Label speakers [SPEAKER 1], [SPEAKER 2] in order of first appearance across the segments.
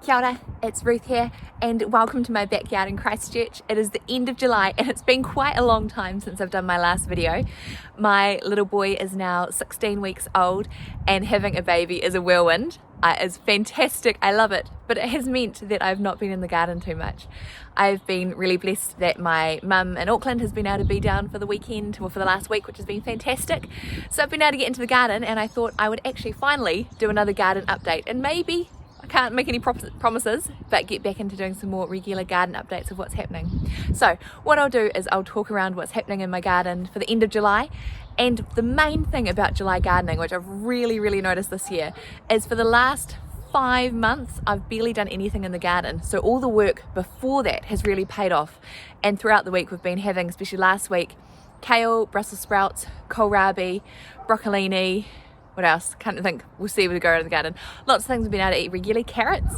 [SPEAKER 1] Kia ora, it's Ruth here and welcome to my backyard in Christchurch. It is the end of July and it's been quite a long time since I've done my last video. My little boy is now 16 weeks old and having a baby is a whirlwind. It's fantastic, I love it, but it has meant that I've not been in the garden too much. I've been really blessed that my mum in Auckland has been able to be down for the weekend or for the last week, which has been fantastic. So I've been able to get into the garden and I thought I would actually finally do another garden update, and maybe I can't make any promises, but get back into doing some more regular garden updates of what's happening. So what I'll do is I'll talk around what's happening in my garden for the end of July. And the main thing about July gardening, which I've really noticed this year, is for the last 5 months I've barely done anything in the garden. So all the work before that has really paid off. And throughout the week we've been having, especially last week, kale, Brussels sprouts, kohlrabi, broccolini, what else? Can't think. We'll see when we go out of the garden. Lots of things we've been able to eat regularly. Carrots,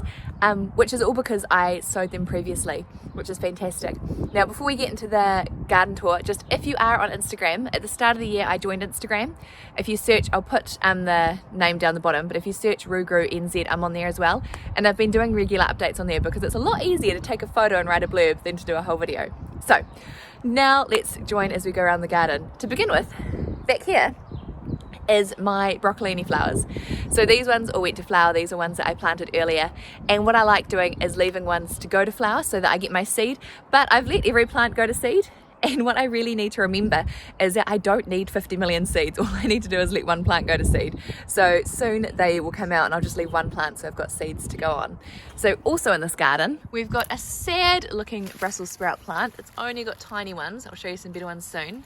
[SPEAKER 1] which is all because I sowed them previously, which is fantastic. Now, before we get into the garden tour, just if you are on Instagram, at the start of the year I joined Instagram. If you search, I'll put the name down the bottom, but if you search Rugru NZ, I'm on there as well. And I've been doing regular updates on there because it's a lot easier to take a photo and write a blurb than to do a whole video. So now let's join as we go around the garden. To begin with, back here is my broccolini flowers. So these ones are wet to flower. These are ones that I planted earlier, and what I like doing is leaving ones to go to flower so that I get my seed, but I've let every plant go to seed. And what I really need to remember is that I don't need 50 million seeds. All I need to do is let one plant go to seed. So soon they will come out and I'll just leave one plant so I've got seeds to go on. So also in this garden, we've got a sad looking Brussels sprout plant. It's only got tiny ones. I'll show you some better ones soon.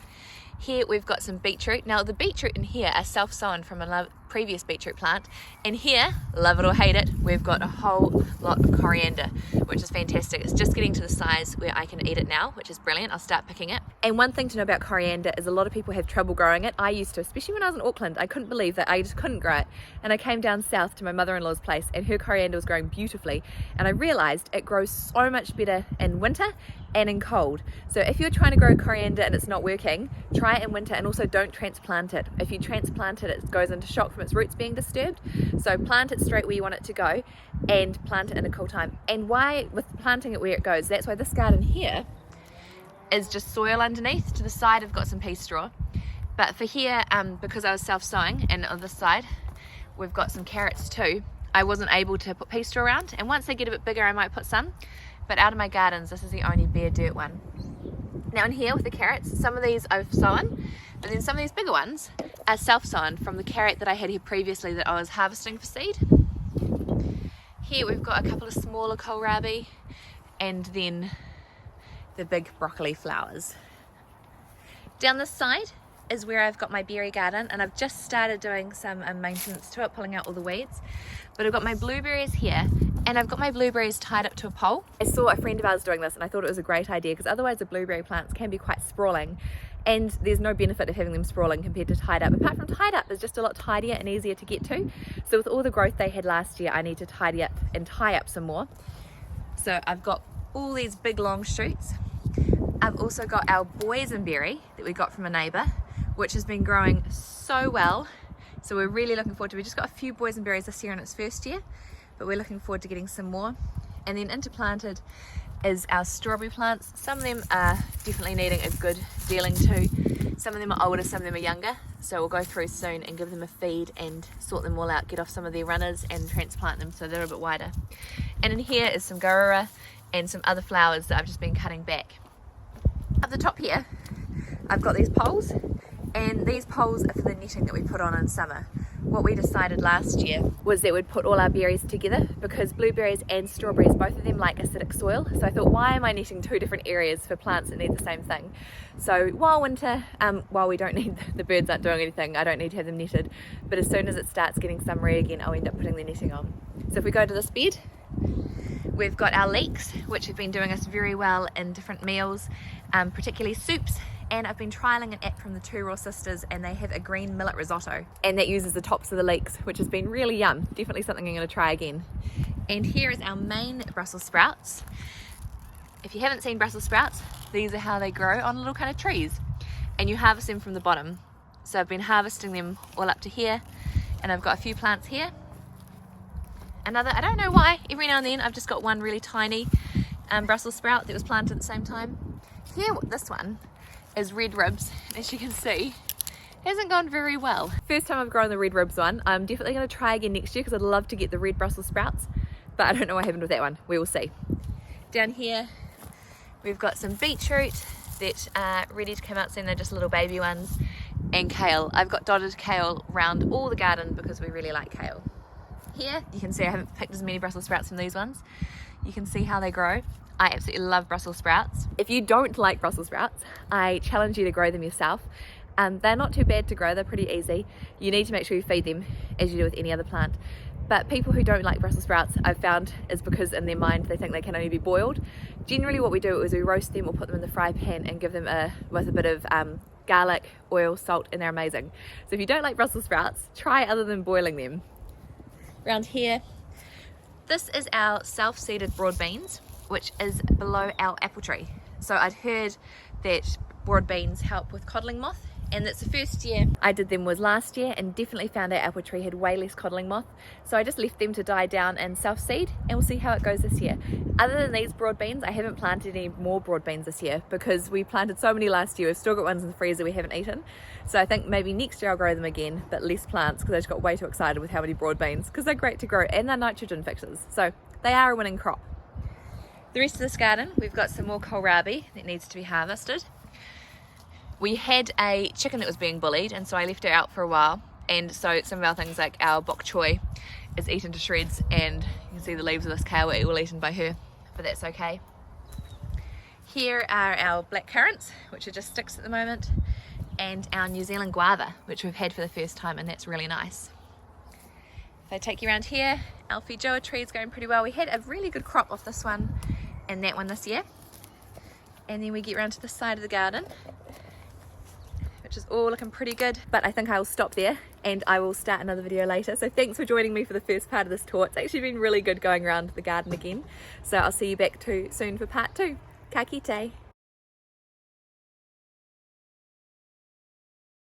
[SPEAKER 1] Here we've got some beetroot. Now the beetroot in here are self-sown from a previous beetroot plant. And here, love it or hate it, we've got a whole lot of coriander, which is fantastic. It's just getting to the size where I can eat it now, which is brilliant. I'll start picking it. And one thing to know about coriander is a lot of people have trouble growing it. I used to, especially when I was in Auckland. I couldn't believe that I just couldn't grow it. And I came down south to my mother-in-law's place and her coriander was growing beautifully. And I realized it grows so much better in winter and in cold. So if you're trying to grow coriander and it's not working, try it in winter, and also don't transplant it. If you transplant it, it goes into shock from its roots being disturbed. So plant it straight where you want it to go and plant it in a cool time. And why, with planting it where it goes, that's why this garden here is just soil underneath. To the side I've got some pea straw, but for here, because I was self-sowing, and on this side we've got some carrots too, I wasn't able to put pea straw around, and once they get a bit bigger I might put some. But out of my gardens, this is the only bare dirt one. Now in here with the carrots, some of these I've sown, but then some of these bigger ones are self-sown from the carrot that I had here previously that I was harvesting for seed. Here we've got a couple of smaller kohlrabi and then the big broccoli flowers. Down this side is where I've got my berry garden, and I've just started doing some maintenance to it, pulling out all the weeds. But I've got my blueberries here, and I've got my blueberries tied up to a pole. I saw a friend of ours doing this and I thought it was a great idea, because otherwise the blueberry plants can be quite sprawling, and there's no benefit of having them sprawling compared to tied up. Apart from tied up, it's just a lot tidier and easier to get to. So with all the growth they had last year, I need to tidy up and tie up some more. So I've got all these big long shoots. I've also got our boysenberry that we got from a neighbour, which has been growing so well. So we're really looking forward to it. We just got a few boysenberries this year in its first year, but we're looking forward to getting some more. And then interplanted is our strawberry plants. Some of them are definitely needing a good dealing too. Some of them are older, some of them are younger. So we'll go through soon and give them a feed and sort them all out, get off some of their runners and transplant them so they're a bit wider. And in here is some garura and some other flowers that I've just been cutting back. Up the top here, I've got these poles, and these poles are for the netting that we put on in summer. What we decided last year was that we'd put all our berries together, because blueberries and strawberries, both of them like acidic soil. So I thought, why am I netting two different areas for plants that need the same thing? So while winter, while we don't need, the birds aren't doing anything, I don't need to have them netted, but as soon as it starts getting summery again, I'll end up putting the netting on. So if we go to this bed, we've got our leeks, which have been doing us very well in different meals, particularly soups. And I've been trialling an app from the two Raw sisters, and they have a green millet risotto, and that uses the tops of the leeks, which has been really yum. Definitely something I'm going to try again. And here is our main Brussels sprouts. If you haven't seen Brussels sprouts, these are how they grow on little kind of trees, and you harvest them from the bottom. So I've been harvesting them all up to here, and I've got a few plants here, another, I don't know why, every now and then I've just got one really tiny Brussels sprout that was planted at the same time. Here, this one is red ribs. As you can see, hasn't gone very well. First time I've grown the red ribs one. I'm definitely going to try again next year because I'd love to get the red Brussels sprouts, but I don't know what happened with that one. We will see. Down here we've got some beetroot that are ready to come out soon. They're just little baby ones, and kale. I've got dotted kale around all the garden because we really like kale. Here you can see I haven't picked as many Brussels sprouts from these ones. You can see how they grow. I absolutely love Brussels sprouts. If you don't like Brussels sprouts, I challenge you to grow them yourself. They're not too bad to grow, they're pretty easy. You need to make sure you feed them as you do with any other plant. But people who don't like Brussels sprouts, I've found, is because in their mind they think they can only be boiled. Generally what we do is we roast them or put them in the fry pan and give them with a bit of garlic, oil, salt, and they're amazing. So if you don't like Brussels sprouts, try other than boiling them. Around here, this is our self-seeded broad beans, which is below our apple tree. So I'd heard that broad beans help with codling moth, and that's the first year I did them was last year, and definitely found our apple tree had way less codling moth. So I just left them to die down and self-seed, and we'll see how it goes this year. Other than these broad beans, I haven't planted any more broad beans this year because we planted so many last year. We've still got ones in the freezer we haven't eaten. So I think maybe next year I'll grow them again, but less plants, because I just got way too excited with how many broad beans, because they're great to grow and they're nitrogen fixers. So they are a winning crop. The rest of this garden, we've got some more kohlrabi that needs to be harvested. We had a chicken that was being bullied, and so I left her out for a while, and so some of our things like our bok choy is eaten to shreds, and you can see the leaves of this kale were all eaten by her, but that's okay. Here are our black currants, which are just sticks at the moment, and our New Zealand guava, which we've had for the first time, and that's really nice. If I take you around here, our feijoa tree is going pretty well. We had a really good crop off this one and that one this year. And then we get around to the side of the garden, which is all looking pretty good, but I think I'll stop there and I will start another video later. So thanks for joining me for the first part of this tour. It's actually been really good going around the garden again. So I'll see you back soon for part 2. Ka kite.